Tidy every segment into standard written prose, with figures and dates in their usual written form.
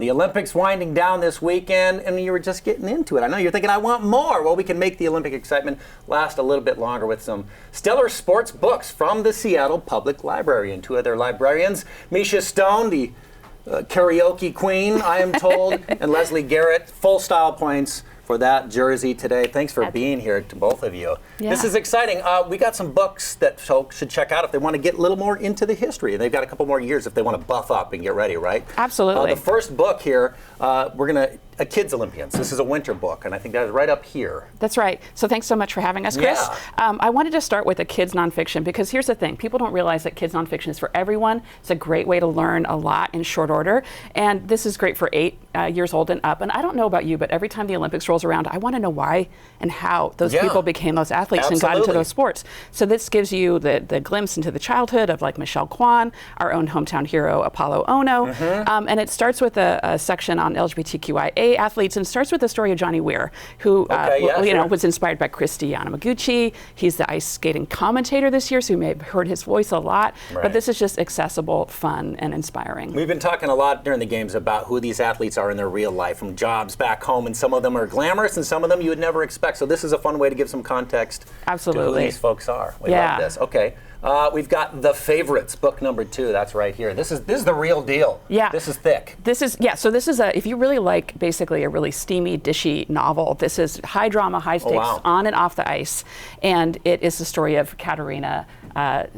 The Olympics winding down this weekend, and you were just getting into it. I know you're thinking, I want more. Well, we can make the Olympic excitement last a little bit longer with some stellar sports books from the Seattle Public Library. And two of their librarians, Misha Stone, the karaoke queen, I am told, and Lesley Garrett, full style points for that jersey today. Thanks for being here to both of you. Yeah. This is exciting. We got some books that folks should check out if they want to get a little more into the history. They've got a couple more years if they want to buff up and get ready, right? Absolutely. The first book here, we're going to, Kids Olympians. This is a winter book, and I think that is right up here. That's right. So thanks so much for having us, Chris. Yeah. I wanted to start with a kids nonfiction because here's the thing. People don't realize that kids nonfiction is for everyone. It's a great way to learn a lot in short order. And this is great for 8 years old and up. And I don't know about you, but every time the Olympics rolls around, I want to know why and how those people became those athletes and got into those sports. So this gives you the glimpse into the childhood of like Michelle Kwan, our own hometown hero, Apollo Ono. And it starts with a section on LGBTQIA athletes and starts with the story of Johnny Weir, who was inspired by Christy Yamaguchi. He's the ice skating commentator this year, so you may have heard his voice a lot. Right. But this is just accessible, fun, and inspiring. We've been talking a lot during the games about who these athletes are in their real life, from jobs back home, and some of them are glamorous, and some of them you would never expect. So this is a fun way to give some context to who these folks are. We love this. Okay. We've got The Favorites, book number 2. That's right here. This is the real deal. Yeah. This is thick. So this is if you really like basically a really steamy, dishy novel, this is high drama, high stakes, on and off the ice. And it is the story of Katerina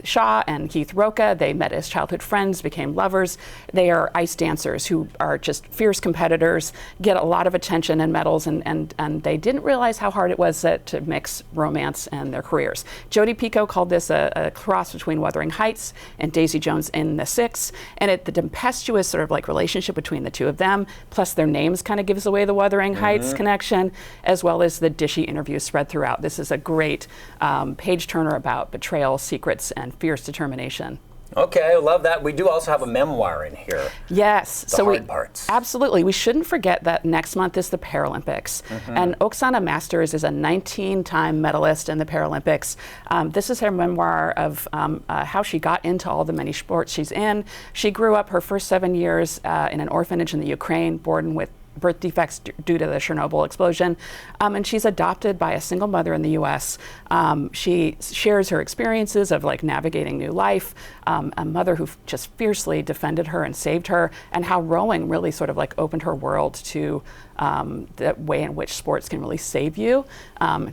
Shaw and Keith Roca. They met as childhood friends, became lovers. They are ice dancers who are just fierce competitors, get a lot of attention and medals, and they didn't realize how hard it was to mix romance and their careers. Jodi Picoult called this a cross between Wuthering Heights and Daisy Jones in the Six, and the tempestuous sort of like relationship between the two of them, plus their names kind of gives away the Wuthering Heights connection, as well as the dishy interviews spread throughout. This is a great page turner about betrayal, secrets, and fierce determination. Okay, I love that. We do also have a memoir in here. Yes. The hard parts. Absolutely. We shouldn't forget that next month is the Paralympics. And Oksana Masters is a 19-time medalist in the Paralympics. This is her memoir of how she got into all the many sports she's in. She grew up her first 7 years in an orphanage in the Ukraine, born with birth defects due to the Chernobyl explosion, and she's adopted by a single mother in the U.S. She shares her experiences of like navigating new life, a mother who just fiercely defended her and saved her, and how rowing really sort of like opened her world to the way in which sports can really save you.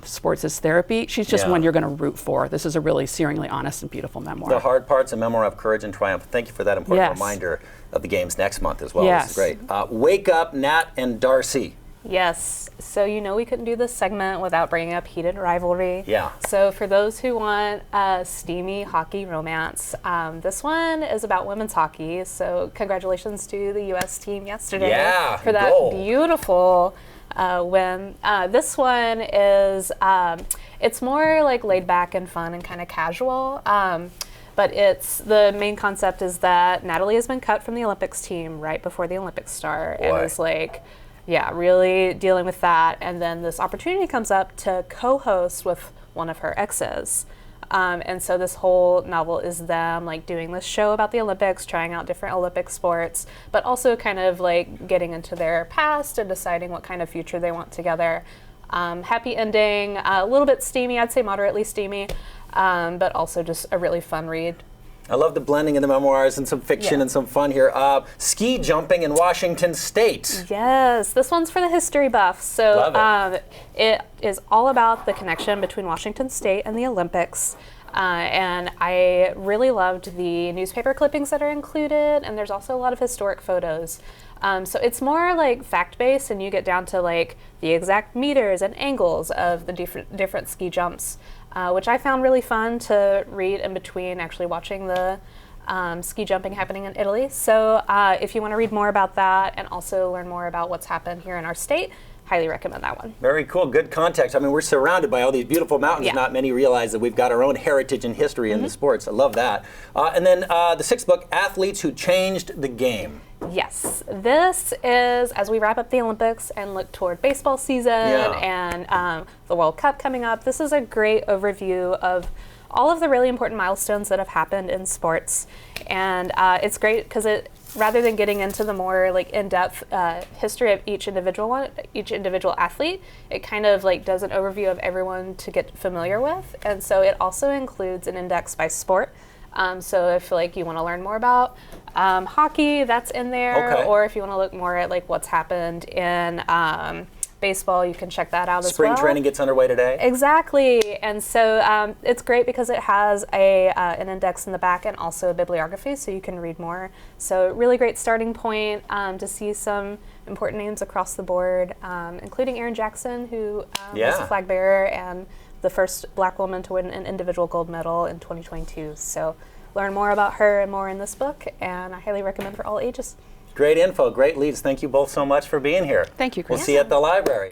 Sports as therapy. She's just one you're going to root for. This is a really searingly honest and beautiful memoir. The Hard Parts, a memoir of courage and triumph. Thank you for that important reminder of the games next month as well. This is great. Wake Up, Nat and Darcy. Yes. So we couldn't do this segment without bringing up heated rivalry. Yeah. So for those who want a steamy hockey romance, this one is about women's hockey. So congratulations to the U.S. team yesterday for that beautiful win. This one is it's more like laid back and fun and kind of casual. But the main concept is that Natalie has been cut from the Olympics team right before the Olympics start, and is like, really dealing with that. And then this opportunity comes up to co-host with one of her exes. And so this whole novel is them like doing this show about the Olympics, trying out different Olympic sports, but also kind of like getting into their past and deciding what kind of future they want together. Happy ending, a little bit steamy, I'd say moderately steamy, but also just a really fun read. I love the blending of the memoirs and some fiction and some fun here. Ski jumping in Washington State. Yes, this one's for the history buffs. So love it. It is all about the connection between Washington State and the Olympics. And I really loved the newspaper clippings that are included, and there's also a lot of historic photos. So it's more like fact-based, and you get down to like the exact meters and angles of the different ski jumps, which I found really fun to read in between actually watching the ski jumping happening in Italy. So if you want to read more about that and also learn more about what's happened here in our state, highly recommend that one. Very cool, good context. I mean, we're surrounded by all these beautiful mountains. Not many realize that we've got our own heritage and history in the sports. I love that. And then the 6th book, Athletes Who Changed the Game. Yes, this is, as we wrap up the Olympics and look toward baseball season and the World Cup coming up, this is a great overview of all of the really important milestones that have happened in sports. And it's great because it rather than getting into the more like in-depth history of each individual athlete, it kind of like does an overview of everyone to get familiar with. And so it also includes an index by sport. So if like you want to learn more about hockey, that's in there. Okay. Or if you want to look more at like what's happened in baseball, you can check that out as well. Spring training gets underway today. Exactly, and so it's great because it has an index in the back and also a bibliography, so you can read more. So really great starting point to see some important names across the board, including Erin Jackson, who was a flag bearer and the first Black woman to win an individual gold medal in 2022. So learn more about her and more in this book, and I highly recommend for all ages. Great info, great leads. Thank you both so much for being here. Thank you, Chris. We'll see you at the library.